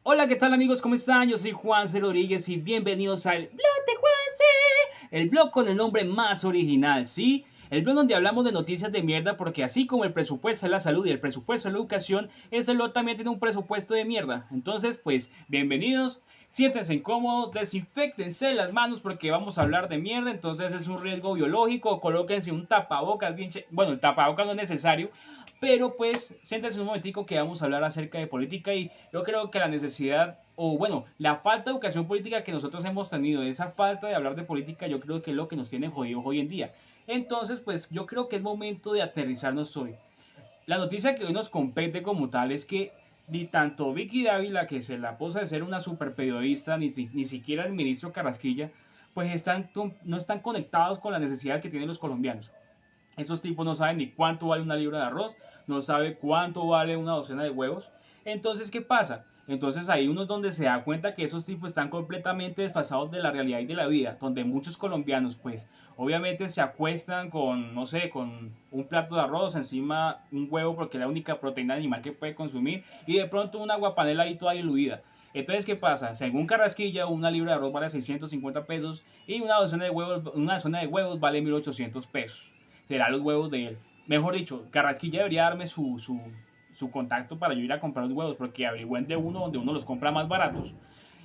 Hola, ¿qué tal amigos? ¿Cómo están? Yo soy Juanse Rodríguez y bienvenidos al blog de Juanse, el blog con el nombre más original, ¿sí? El blog donde hablamos de noticias de mierda porque así como el presupuesto de la salud y el presupuesto de la educación, este blog también tiene un presupuesto de mierda. Entonces, pues, bienvenidos, siéntense incómodos, desinfectense las manos porque vamos a hablar de mierda, entonces es un riesgo biológico, colóquense un tapabocas bien bueno, el tapabocas no es necesario, pero pues siéntense un momentico que vamos a hablar acerca de política y yo creo que la necesidad o bueno, la falta de educación política que nosotros hemos tenido, esa falta de hablar de política, yo creo que es lo que nos tiene jodidos hoy en día. Entonces, pues yo creo que es momento de aterrizarnos hoy. La noticia que hoy nos compete como tal es que ni tanto Vicky Dávila, que se la posa de ser una super periodista, ni siquiera el ministro Carrasquilla, pues no están conectados con las necesidades que tienen los colombianos. Esos tipos no saben ni cuánto vale una libra de arroz, no sabe cuánto vale una docena de huevos. Entonces, ¿qué pasa? Entonces ahí uno es donde se da cuenta que esos tipos están completamente desfasados de la realidad y de la vida, donde muchos colombianos pues obviamente se acuestan con, no sé, con un plato de arroz, encima un huevo porque es la única proteína animal que puede consumir y de pronto una guapanela ahí toda diluida. Entonces, ¿qué pasa? Según Carrasquilla, una libra de arroz vale 650 pesos y una docena de huevos vale 1800 pesos. Será los huevos de él. Mejor dicho, Carrasquilla debería darme su contacto para yo ir a comprar los huevos, porque averigüen de uno donde uno los compra más baratos.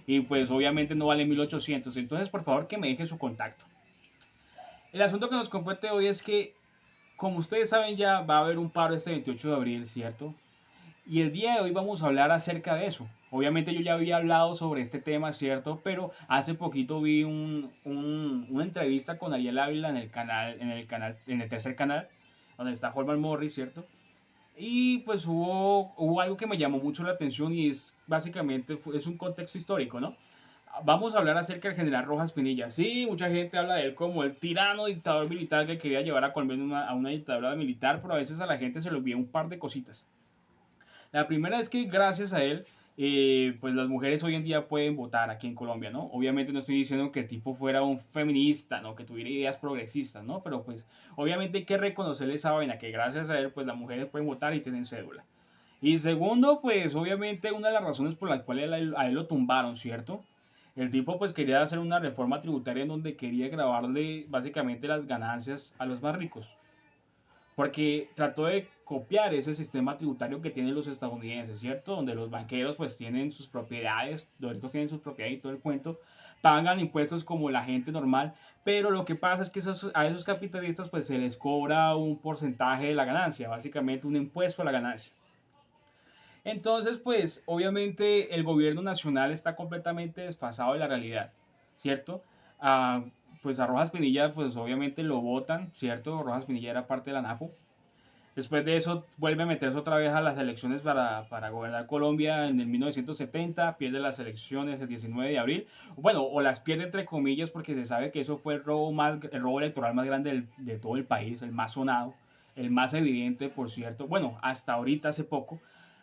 Y pues obviamente no vale 1800. Entonces, por favor, que me deje su contacto. El asunto que nos compete hoy es que, como ustedes saben, ya va a haber un paro este 28 de abril, ¿cierto? Y el día de hoy vamos a hablar acerca de eso. Obviamente yo ya había hablado sobre este tema, ¿cierto? Pero hace poquito vi una entrevista con Ariel Ávila en el tercer canal, donde está Holman Morris, ¿cierto? Y pues hubo algo que me llamó mucho la atención y es básicamente es un contexto histórico, ¿no? Vamos a hablar acerca del general Rojas Pinilla. Sí, mucha gente habla de él como el tirano dictador militar que quería llevar a Colombia a una dictadura militar, pero a veces a la gente se le olvida un par de cositas. La primera es que gracias a él, pues las mujeres hoy en día pueden votar aquí en Colombia, ¿no? Obviamente no estoy diciendo que el tipo fuera un feminista, ¿no? Que tuviera ideas progresistas, ¿no? Pero pues obviamente hay que reconocerle esa vaina, que gracias a él, pues las mujeres pueden votar y tienen cédula. Y segundo, pues obviamente una de las razones por las cuales a él lo tumbaron, ¿cierto? El tipo pues quería hacer una reforma tributaria en donde quería grabarle básicamente las ganancias a los más ricos porque trató de copiar ese sistema tributario que tienen los estadounidenses, ¿cierto? Donde los banqueros pues tienen sus propiedades, los ricos tienen sus propiedades y todo el cuento, pagan impuestos como la gente normal, pero lo que pasa es que a esos capitalistas pues se les cobra un porcentaje de la ganancia, básicamente un impuesto a la ganancia. Entonces, pues obviamente el gobierno nacional está completamente desfasado de la realidad, ¿cierto? Ah, pues a Rojas Pinilla, pues obviamente lo votan, ¿cierto? Rojas Pinilla era parte de la NAPO. Después de eso vuelve a meterse otra vez a las elecciones para gobernar Colombia en el 1970, pierde las elecciones el 19 de abril, bueno, o las pierde entre comillas porque se sabe que eso fue el robo electoral más grande de todo el país, el más sonado, el más evidente, por cierto, bueno, hasta ahorita hace poco.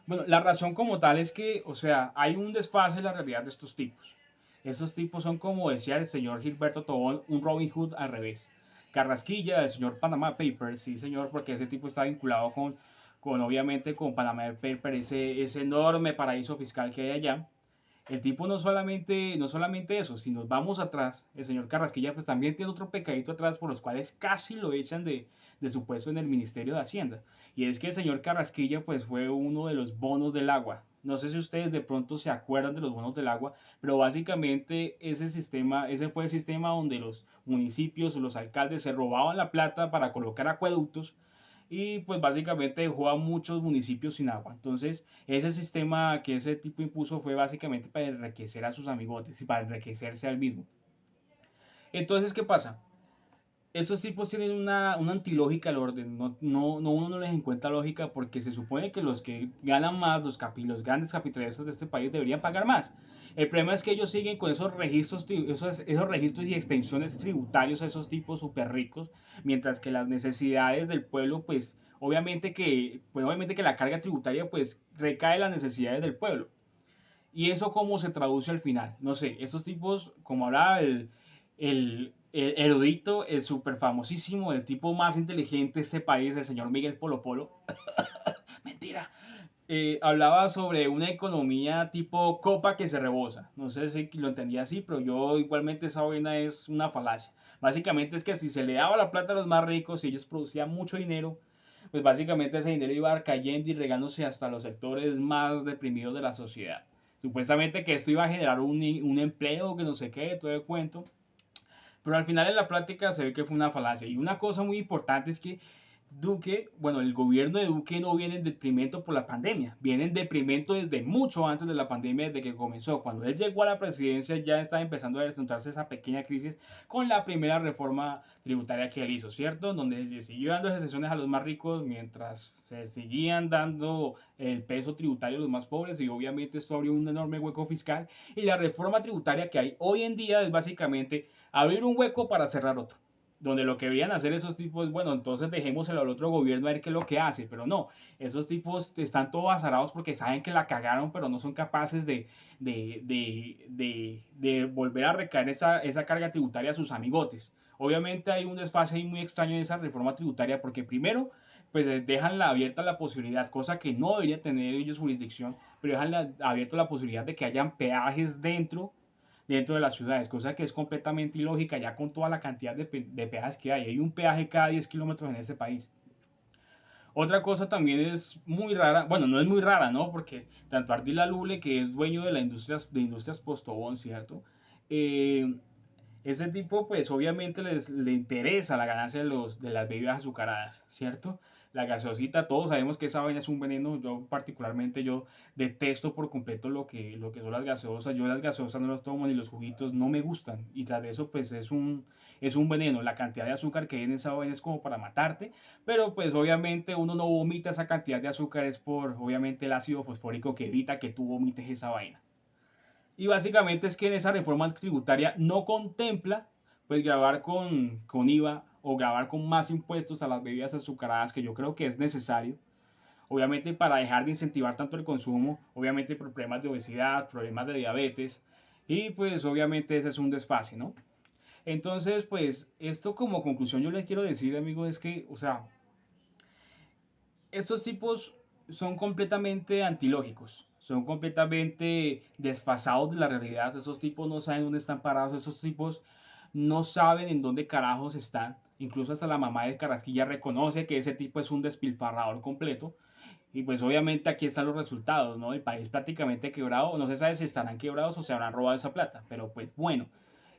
Bueno, la razón como tal es que, o sea, hay un desfase en la realidad de estos tipos. Estos tipos son, como decía el señor Gilberto Tobón, un Robin Hood al revés. Carrasquilla, el señor Panama Papers, sí señor, porque ese tipo está vinculado con obviamente con Panama Papers, ese enorme paraíso fiscal que hay allá. El tipo no solamente eso, si nos vamos atrás, el señor Carrasquilla pues también tiene otro pecadito atrás por los cuales casi lo echan de su puesto en el Ministerio de Hacienda. Y es que el señor Carrasquilla pues fue uno de los bonos del agua. No sé si ustedes de pronto se acuerdan de los bonos del agua, pero básicamente ese fue el sistema donde los municipios o los alcaldes se robaban la plata para colocar acueductos y pues básicamente dejó a muchos municipios sin agua. Entonces, ese sistema que ese tipo impuso fue básicamente para enriquecer a sus amigotes y para enriquecerse al mismo. Entonces, ¿qué pasa? Estos tipos tienen una antilógica al orden, uno no les encuentra lógica porque se supone que los que ganan más, los grandes capitalistas de este país deberían pagar más. El problema es que ellos siguen con esos registros y extensiones tributarios a esos tipos súper ricos, mientras que las necesidades del pueblo, pues obviamente que la carga tributaria pues recae en las necesidades del pueblo. ¿Y eso cómo se traduce al final? No sé, estos tipos, como hablaba el erudito, el súper famosísimo, el tipo más inteligente de este país, el señor Miguel Polo Polo. Mentira. hablaba sobre una economía tipo copa que se rebosa. No sé si lo entendía así, pero yo igualmente esa vaina es una falacia. Básicamente es que si se le daba la plata a los más ricos y ellos producían mucho dinero, pues básicamente ese dinero iba cayendo y regándose hasta los sectores más deprimidos de la sociedad. Supuestamente que esto iba a generar un empleo, que no sé qué, todo el cuento. Pero al final en la práctica se ve que fue una falacia. Y una cosa muy importante es que Duque, bueno, el gobierno de Duque no viene en detrimento por la pandemia, viene en detrimento desde mucho antes de la pandemia, desde que comenzó. Cuando él llegó a la presidencia ya estaba empezando a presentarse esa pequeña crisis con la primera reforma tributaria que él hizo, ¿cierto? Donde le siguió dando excepciones a los más ricos mientras se seguían dando el peso tributario a los más pobres y obviamente esto abrió un enorme hueco fiscal y la reforma tributaria que hay hoy en día es básicamente abrir un hueco para cerrar otro donde lo que deberían hacer esos tipos, bueno, entonces dejémoselo al otro gobierno a ver qué es lo que hace, pero no, esos tipos están todos azarados porque saben que la cagaron, pero no son capaces de volver a recaer esa carga tributaria a sus amigotes. Obviamente hay un desfase ahí muy extraño en esa reforma tributaria porque primero, pues dejan abierta la posibilidad, cosa que no debería tener ellos jurisdicción, pero dejan abierta la posibilidad de que hayan peajes dentro de las ciudades, cosa que es completamente ilógica ya con toda la cantidad de peajes que hay. Hay un peaje cada 10 kilómetros en este país. Otra cosa también es muy rara, bueno, no es muy rara, ¿no? Porque tanto Ardila Lule, que es dueño de, Industrias Postobón, ¿cierto? Eh, ese tipo, pues obviamente le interesa la ganancia de las bebidas azucaradas, ¿cierto? La gaseosita, todos sabemos que esa vaina es un veneno. Yo particularmente, yo detesto por completo lo que son las gaseosas. Yo las gaseosas no las tomo ni los juguitos, no me gustan. Y tras de eso, pues es un veneno. La cantidad de azúcar que hay en esa vaina es como para matarte. Pero pues obviamente uno no vomita esa cantidad de azúcar, es por obviamente el ácido fosfórico que evita que tú vomites esa vaina. Y básicamente es que en esa reforma tributaria no contempla pues grabar con IVA o grabar con más impuestos a las bebidas azucaradas, que yo creo que es necesario. Obviamente para dejar de incentivar tanto el consumo, obviamente por problemas de obesidad, problemas de diabetes. Y pues obviamente ese es un desfase, ¿no? Entonces, pues esto como conclusión yo les quiero decir, amigo, es que, o sea, estos tipos son completamente antilógicos, son completamente desfasados de la realidad. Esos tipos no saben dónde están parados, esos tipos no saben en dónde carajos están. Incluso hasta la mamá de Carrasquilla reconoce que ese tipo es un despilfarrador completo. Y pues obviamente aquí están los resultados, ¿no? El país prácticamente quebrado, no se sabe si estarán quebrados o se habrán robado esa plata, pero pues bueno.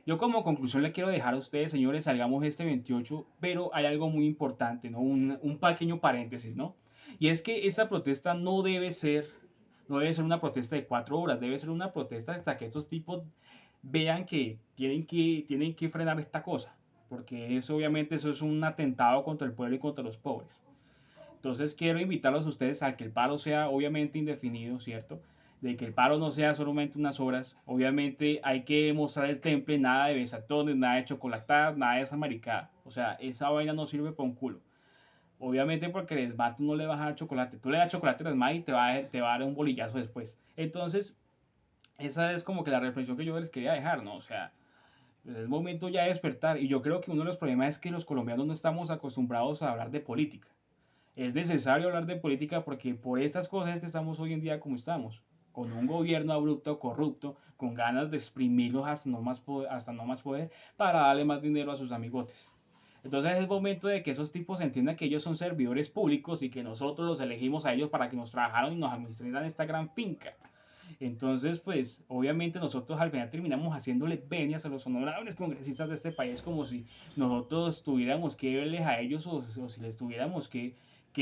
Yo como conclusión le quiero dejar a ustedes, señores, salgamos este 28, pero hay algo muy importante, ¿no? Un pequeño paréntesis, ¿no? Y es que esa protesta no debe ser una protesta de 4 horas, debe ser una protesta hasta que estos tipos vean que tienen que frenar esta cosa, porque eso obviamente eso es un atentado contra el pueblo y contra los pobres. Entonces quiero invitarlos a ustedes a que el paro sea obviamente indefinido, ¿cierto? De que el paro no sea solamente unas horas. Obviamente hay que mostrar el temple, nada de besatones, nada de chocolatadas, nada de esa maricada. O sea, esa vaina no sirve para un culo. Obviamente porque el ESMAD tú no le vas a dar chocolate. Tú le das chocolate al ESMAD y te va a dar un bolillazo después. Entonces, esa es como que la reflexión que yo les quería dejar, ¿no? O sea, es momento ya de despertar. Y yo creo que uno de los problemas es que los colombianos no estamos acostumbrados a hablar de política. Es necesario hablar de política porque por estas cosas es que estamos hoy en día como estamos, con un gobierno abrupto, corrupto, con ganas de exprimirlos hasta no más poder para darle más dinero a sus amigotes. Entonces es momento de que esos tipos entiendan que ellos son servidores públicos y que nosotros los elegimos a ellos para que nos trabajaran y nos administraran esta gran finca. Entonces, pues, obviamente nosotros al final terminamos haciéndole venias a los honorables congresistas de este país como si nosotros tuviéramos que verles a ellos o si les tuviéramos que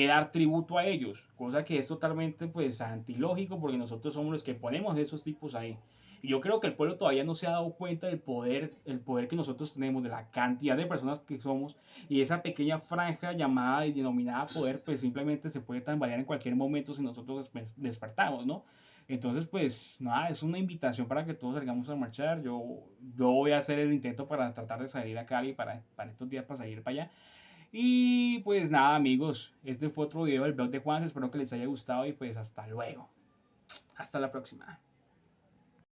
dar tributo a ellos, cosa que es totalmente, pues, antilógico porque nosotros somos los que ponemos esos tipos ahí. Y yo creo que el pueblo todavía no se ha dado cuenta del poder, el poder que nosotros tenemos, de la cantidad de personas que somos y esa pequeña franja llamada y denominada poder, pues simplemente se puede tambalear en cualquier momento si nosotros despertamos, ¿no? Entonces, pues nada, es una invitación para que todos salgamos a marchar. Yo voy a hacer el intento para tratar de salir a Cali para estos días, para salir para allá. Y pues nada, amigos, este fue otro video del blog de Juan. Espero que les haya gustado y pues hasta luego. Hasta la próxima.